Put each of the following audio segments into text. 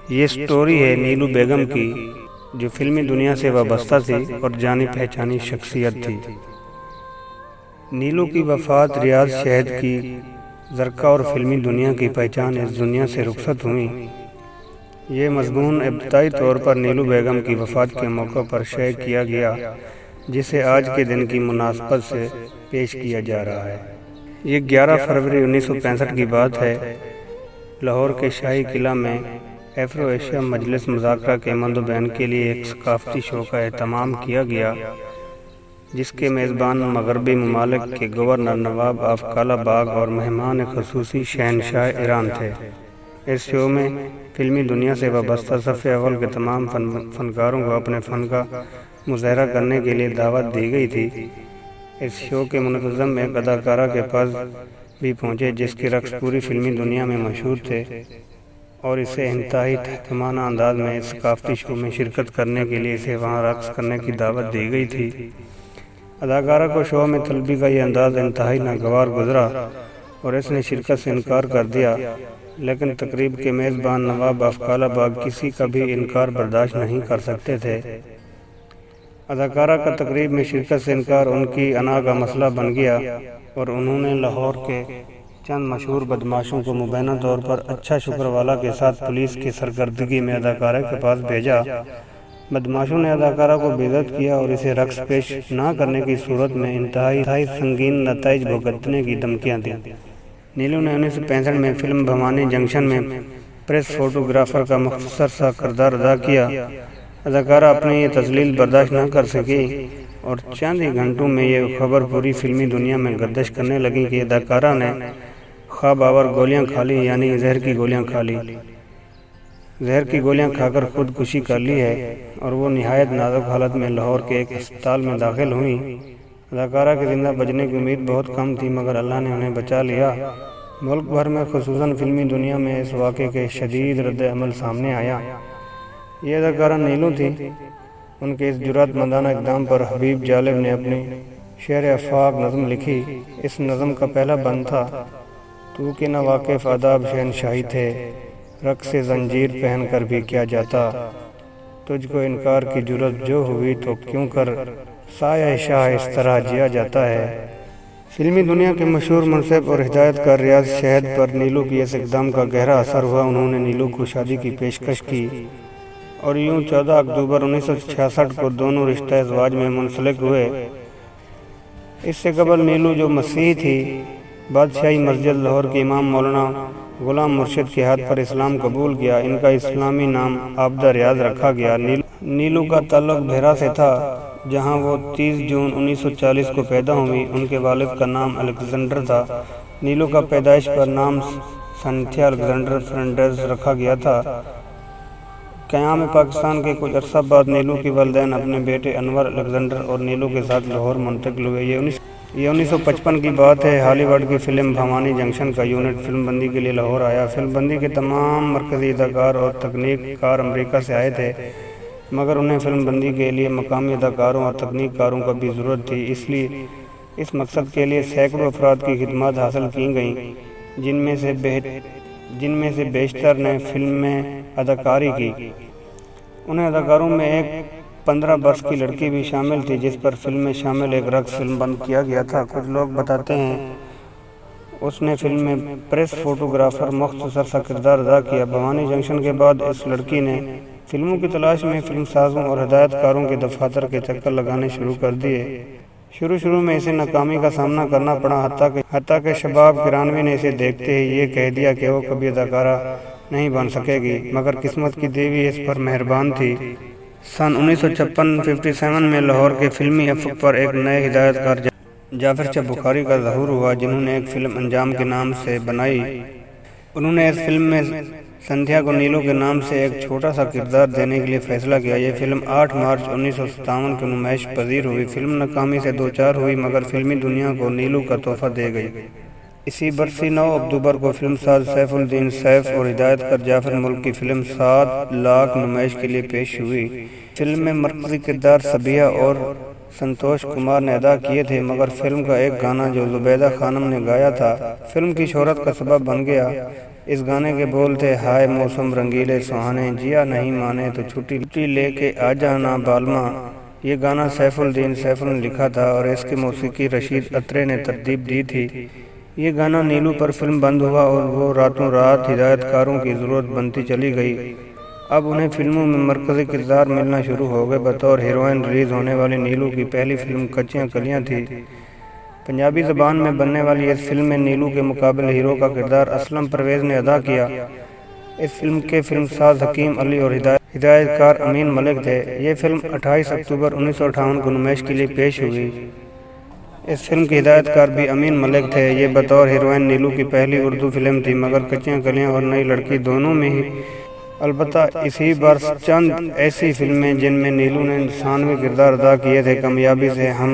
یہ سٹوری ہے نیلو بیگم کی، جو فلمی دنیا سے وابستہ تھی اور جانی پہچانی شخصیت تھی۔ نیلو کی وفات ریاض شہد کی زرقہ اور فلمی دنیا کی پہچان اس دنیا سے رخصت ہوئی۔ یہ مضمون ابتدائی طور پر نیلو بیگم کی وفات کے موقع پر شائع کیا گیا، جسے آج کے دن کی مناسبت سے پیش کیا جا رہا ہے۔ یہ 11 فروری 1965 کی بات ہے۔ لاہور کے شاہی قلعہ میں ایفرو ایشیا مجلس مذاکرہ کے مندوبین کے لیے ایک ثقافتی شو کا اہتمام کیا گیا، جس کے میزبان مغربی ممالک کے governor Nawab of Kala Bagh اور مہمان خصوصی شہنشاہ ایران تھے۔ اس شو میں فلمی دنیا سے وابستہ صف اول کے تمام فنکاروں کو اپنے فن کا مظاہرہ کرنے کے لیے دعوت دی گئی تھی۔ اس شو کے منتظم ایک اداکارہ کے پاس بھی پہنچے، جس کے رقص پوری فلمی دنیا میں مشہور تھے، اور اسے انتہائی تحکمانہ انداز میں اس ثقافتی شو میں شرکت کرنے کے لیے اسے وہاں رقص کرنے کی دعوت دی گئی تھی۔ اداکارہ کو شو میں طلبی کا یہ انداز انتہائی ناگوار گزرا اور اس نے شرکت سے انکار کر دیا، لیکن تقریب کے میزبان نواب آف کالا باغ کسی کا بھی انکار برداشت نہیں کر سکتے تھے۔ اداکارہ کا تقریب میں شرکت سے انکار ان کی انا کا مسئلہ بن گیا، اور انہوں نے لاہور کے چند مشہور بدماشوں کو مبینہ طور پر اچھا شکروالا کے ساتھ پولیس کی سرگردگی میں اداکارہ کے پاس بھیجا۔ بدماشوں نے اداکارہ کو بے عزت کیا اور اسے رقص پیش نہ کرنے کی صورت میں انتہائی سنگین نتائج بھگتنے کی دھمکیاں دیں۔ نیلو نے 1965 میں فلم بھوانی جنکشن میں پریس فوٹوگرافر کا مختصر سا کردار ادا کیا۔ اداکارہ اپنی یہ تذلیل برداشت نہ کر سکی، اور چند ہی گھنٹوں میں یہ خبر پوری فلمی دنیا میں گردش کرنے لگی کہ اداکارہ نے خواب آور گولیاں کھا لی، یعنی زہر کی گولیاں کھا لی، زہر کی گولیاں کھا کر خودکشی کر لی ہے، اور وہ نہایت نازک حالت میں لاہور کے ایک ہسپتال میں داخل ہوئیں۔ اداکارہ کے زندہ بچنے کی امید بہت کم تھی، مگر اللہ نے انہیں بچا لیا۔ ملک بھر میں خصوصاً فلمی دنیا میں اس واقعے کے شدید رد عمل سامنے آیا۔ یہ اداکارہ نیلو تھی۔ ان کے اس جرأت مندانہ اقدام پر حبیب جالب نے اپنی شعر آفاق نظم لکھی۔ اس نظم کا پہلا بند تھا: تو کہ نہ واقف آداب شہنشاہی تھے، رقص زنجیر پہن کر بھی کیا جاتا، تجھ کو انکار کی جرأت جو ہوئی تو کیوں کر سایہ شاہ اس طرح جیا جاتا ہے۔ فلمی دنیا کے مشہور منصف اور ہدایت کار ریاض شہد پر نیلو کی اس اقدام کا گہرا اثر ہوا۔ انہوں نے نیلو کو شادی کی پیشکش کی، اور یوں 14 اکتوبر 1966 کو دونوں رشتہ ازواج میں منسلک ہوئے۔ اس سے قبل نیلو، جو مسیحی تھی، بادشاہی مسجد لاہور کے امام مولانا غلام مرشد کے ہاتھ پر اسلام قبول کیا۔ ان کا اسلامی نام عابدہ ریاض رکھا گیا۔ نیلو کا تعلق بحیرہ سے تھا، جہاں وہ 30 جون 1940 کو پیدا ہوئی۔ ان کے والد کا نام الیگزینڈر تھا۔ نیلو کا پیدائش پر نام سنتھیا الیگزینڈر فرنانڈیز رکھا گیا تھا۔ قیام پاکستان کے کچھ عرصہ بعد نیلو کے والدین اپنے بیٹے انور الیگزینڈر اور نیلو کے ساتھ لاہور منتقل ہوئے۔ یہ 1955 کی بات ہے۔ ہالی ووڈ کی فلم بھوانی جنکشن کا یونٹ فلم بندی کے لیے لاہور آیا۔ فلم بندی کے تمام مرکزی اداکار اور تکنیک کار امریکہ سے آئے تھے، مگر انہیں فلم بندی کے لیے مقامی اداکاروں اور تکنیک کاروں کی بھی ضرورت تھی، اس لیے اس مقصد کے لیے سینکڑوں افراد کی خدمات حاصل کی گئیں، جن میں سے بیشتر نے فلم میں اداکاری کی۔ انہیں اداکاروں میں ایک 15 برس کی لڑکی بھی شامل تھی، جس پر فلم میں شامل ایک رقص فلم بند کیا گیا تھا۔ کچھ لوگ بتاتے ہیں اس نے فلم میں پریس فوٹوگرافر مختصر سا کردار ادا کیا۔ بھوانی جنکشن کے بعد اس لڑکی نے فلموں کی تلاش میں فلم سازوں اور ہدایت کاروں کے دفاتر کے چکر لگانے شروع کر دیے۔ شروع میں اسے ناکامی کا سامنا کرنا پڑا، حتیٰ کہ شباب کرانوی نے اسے دیکھتے ہی یہ کہہ دیا کہ وہ کبھی اداکارہ نہیں بن سکے گی، مگر قسمت کی دیوی اس پر مہربان تھی۔ سن 1956 میں لاہور کے فلمی افق پر ایک نئے ہدایت کار جعفر شاہ بخاری کا ظہور ہوا، جنہوں نے ایک فلم انجام کے نام سے بنائی۔ انہوں نے اس فلم میں سنتھیا کو نیلو کے نام سے ایک چھوٹا سا کردار دینے کے لیے فیصلہ کیا۔ یہ فلم 8 مارچ 1957 کو نمائش پذیر ہوئی۔ فلم ناکامی سے دوچار ہوئی، مگر فلمی دنیا کو نیلو کا تحفہ دے گئی۔ اسی برسی 9 اکتوبر کو فلم ساز سیف الدین سیف اور ہدایت کار جعفر ملک کی فلم 7 لاکھ نمائش کے لیے پیش ہوئی۔ فلم میں مرکزی کردار صبیحہ اور سنتوش کمار نے ادا کیے تھے، مگر فلم کا ایک گانا جو زبیدہ خانم نے گایا تھا، فلم کی شہرت کا سبب بن گیا۔ اس گانے کے بول تھے: ہائے موسم رنگیلے سہانے، جیا نہیں مانے تو چھٹی لے کے آ جانا بالما۔ یہ گانا سیف الدین سیفل نے لکھا تھا اور اس کی موسیقی رشید اترے نے ترتیب دی تھی۔ یہ گانا نیلو پر فلم بند ہوا اور وہ راتوں رات ہدایت کاروں کی ضرورت بنتی چلی گئی۔ اب انہیں فلموں میں مرکزی کردار ملنا شروع ہو گئے۔ بطور ہیروئن ریلیز ہونے والی نیلو کی پہلی فلم کچیاں کلیاں تھی۔ پنجابی زبان میں بننے والی اس فلم میں نیلو کے مقابل ہیرو کا کردار اسلم پرویز نے ادا کیا۔ اس فلم کے فلم ساز حکیم علی اور ہدایت کار امین ملک تھے۔ یہ فلم 28 اکتوبر 1958 کو نمائش کے لیے پیش ہوئی۔ اس فلم کے ہدایت کار بھی امین ملک تھے۔ یہ بطور ہیروئن نیلو کی پہلی اردو فلم تھی، مگر کچیاں کلیاں اور نئی لڑکی دونوں میں ہی۔ البتہ اسی برس چند ایسی فلمیں جن میں نیلو نے ثانوی کردار ادا کیے تھے کامیابی سے ہم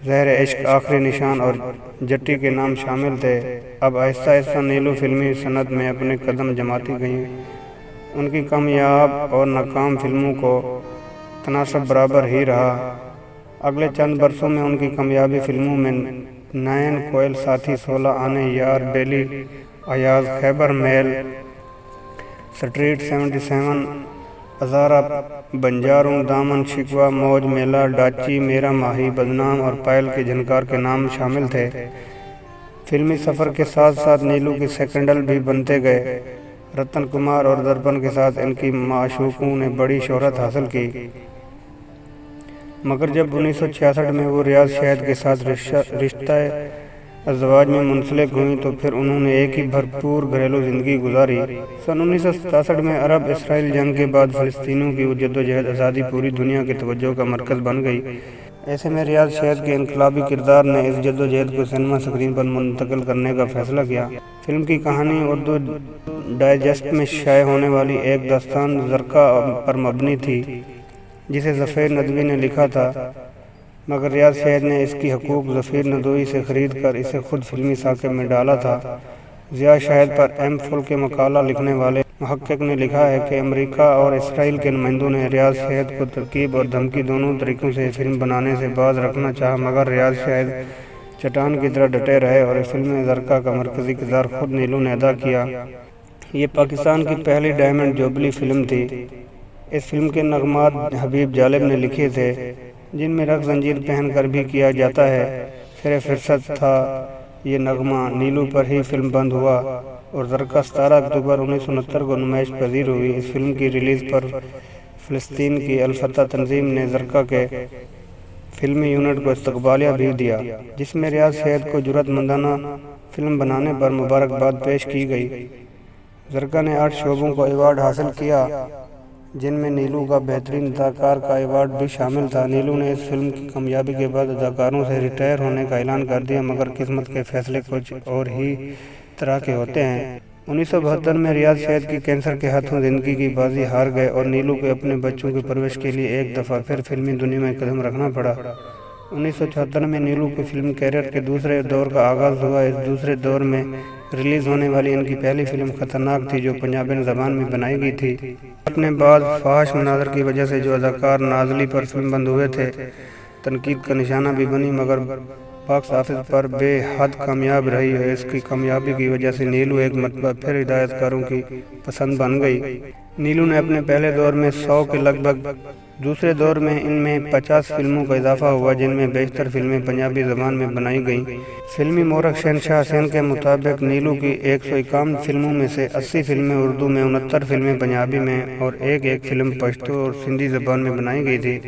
زہر عشق، آخری نشان اور جٹی کے نام شامل تھے۔ اب آہستہ آہستہ نیلو فلمی صنعت میں اپنے قدم جماتی گئیں۔ ان کی کامیاب اور ناکام فلموں کو تناسب برابر ہی رہا۔ اگلے چند برسوں میں ان کی کامیابی فلموں میں نین، کوئل ساتھی، 16 آنے، یار، بیلی، ایاز، خیبر میل، سٹریٹ 77، ہزارہ، بنجاروں، دامن شکوہ، موج میلہ، ڈاچی، میرا ماہی، بدنام اور پائل کے جھنکار کے نام شامل تھے۔ فلمی سفر کے ساتھ ساتھ نیلو کے سیکنڈل بھی بنتے گئے۔ رتن کمار اور درپن کے ساتھ ان کی معشوقوں نے بڑی شہرت حاصل کی، مگر جب 1966 میں وہ ریاض شاہد کے ساتھ رشتہ ازدواج میں منسلک ہوئیں تو پھر انہوں نے ایک ہی بھرپور گھریلو زندگی گزاری۔ سن 1967 میں عرب اسرائیل جنگ کے بعد فلسطینیوں کی جدوجہد آزادی پوری دنیا کی توجہ کا مرکز بن گئی۔ ایسے میں ریاض شاہد کے انقلابی کردار نے اس جدوجہد کو سینما اسکرین پر منتقل کرنے کا فیصلہ کیا۔ فلم کی کہانی اردو ڈائجسٹ میں شائع ہونے والی ایک داستان زرقا پر مبنی تھی جسے ظفیر ندوی نے لکھا تھا، مگر ریاض شاہد نے اس کی حقوق ظفیر ندوی سے خرید کر اسے خود فلمی ساقے میں ڈالا تھا۔ ضیاء شاہد پر ایم فل کے مقالہ لکھنے والے محقق نے لکھا ہے کہ امریکہ اور اسرائیل کے نمائندوں نے ریاض شاہد کو ترکیب اور دھمکی دونوں طریقوں سے فلم بنانے سے باز رکھنا چاہا، مگر ریاض شاہد چٹان کی طرح ڈٹے رہے اور اس فلم میں زرقا کا مرکزی کردار خود نیلو نے ادا کیا۔ یہ پاکستان کی پہلی ڈائمنڈ جوبلی فلم تھی۔ اس فلم کے نغمات حبیب جالب نے لکھے تھے، جن میں رقص زنجیر پہن کر بھی کیا جاتا ہے۔ سر فہرست تھا یہ نغمہ۔ نیلو پر ہی فلم بند ہوا اور زرقا 17 اکتوبر 1969 کو نمائش پذیر ہوئی۔ اس فلم کی ریلیز پر فلسطین کی الفتح تنظیم نے زرقا کے فلمی یونٹ کو استقبالیہ بھی دیا، جس میں ریاض شاہد کو جرأت مندانہ فلم بنانے پر مبارکباد پیش کی گئی۔ زرقا نے 8 شعبوں کو ایوارڈ حاصل کیا، جن میں نیلو کا بہترین اداکار کا ایوارڈ بھی شامل تھا۔ نیلو نے اس فلم کی کامیابی کے بعد اداکاروں سے ریٹائر ہونے کا اعلان کر دیا، مگر قسمت کے فیصلے کچھ اور ہی طرح کے ہوتے ہیں۔ 1972 میں ریاض شاہد کی کینسر کے ہاتھوں زندگی کی بازی ہار گئے اور نیلو کو اپنے بچوں کی پرورش کے لیے ایک دفعہ پھر فلمی دنیا میں قدم رکھنا پڑا۔ 1974 میں نیلو کے فلم کیریئر کے دوسرے دور کا آغاز ہوا۔ اس دوسرے دور میں ریلیز ہونے والی ان کی پہلی فلم خطرناک تھی، جو پنجابی زبان میں بنائی گئی تھی۔ اپنے بعض فحش مناظر کی وجہ سے جو اداکار نازلی پر فلم بند ہوئے تھے تنقید کا نشانہ بھی بنی، مگر باکس آفس پر بے حد کامیاب رہی ہے۔ اس کی کامیابی کی وجہ سے نیلو ایک مرتبہ پھر ہدایت کاروں کی پسند بن گئی۔ نیلو نے اپنے پہلے دور میں 100 کے لگ بھگ، دوسرے دور میں ان میں 50 فلموں کا اضافہ ہوا، جن میں بیشتر فلمیں پنجابی زبان میں بنائی گئیں۔ فلمی مورخ شہنشاہ حسین کے مطابق نیلو کی 151 فلموں میں سے 80 فلمیں اردو میں، 69 فلمیں پنجابی میں اور ایک فلم پشتو اور سندھی زبان میں بنائی گئی تھی۔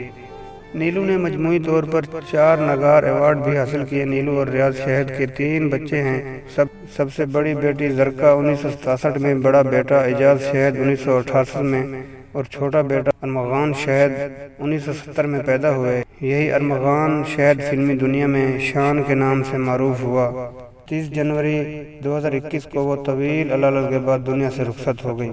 نیلو نے مجموعی طور پر 4 نگار ایوارڈ بھی حاصل کیے۔ نیلو اور ریاض شاہد کے 3 بچے ہیں۔ سب سے بڑی بیٹی زرقا 1967 میں، بڑا بیٹا اعجاز شاہد 1988 میں اور چھوٹا بیٹا ارمغان شاہد 1970 میں پیدا ہوئے۔ یہی ارمغان شاہد فلمی دنیا میں شان کے نام سے معروف ہوا۔ 30 جنوری 2021 کو وہ طویل علالل کے بعد دنیا سے رخصت ہو گئی۔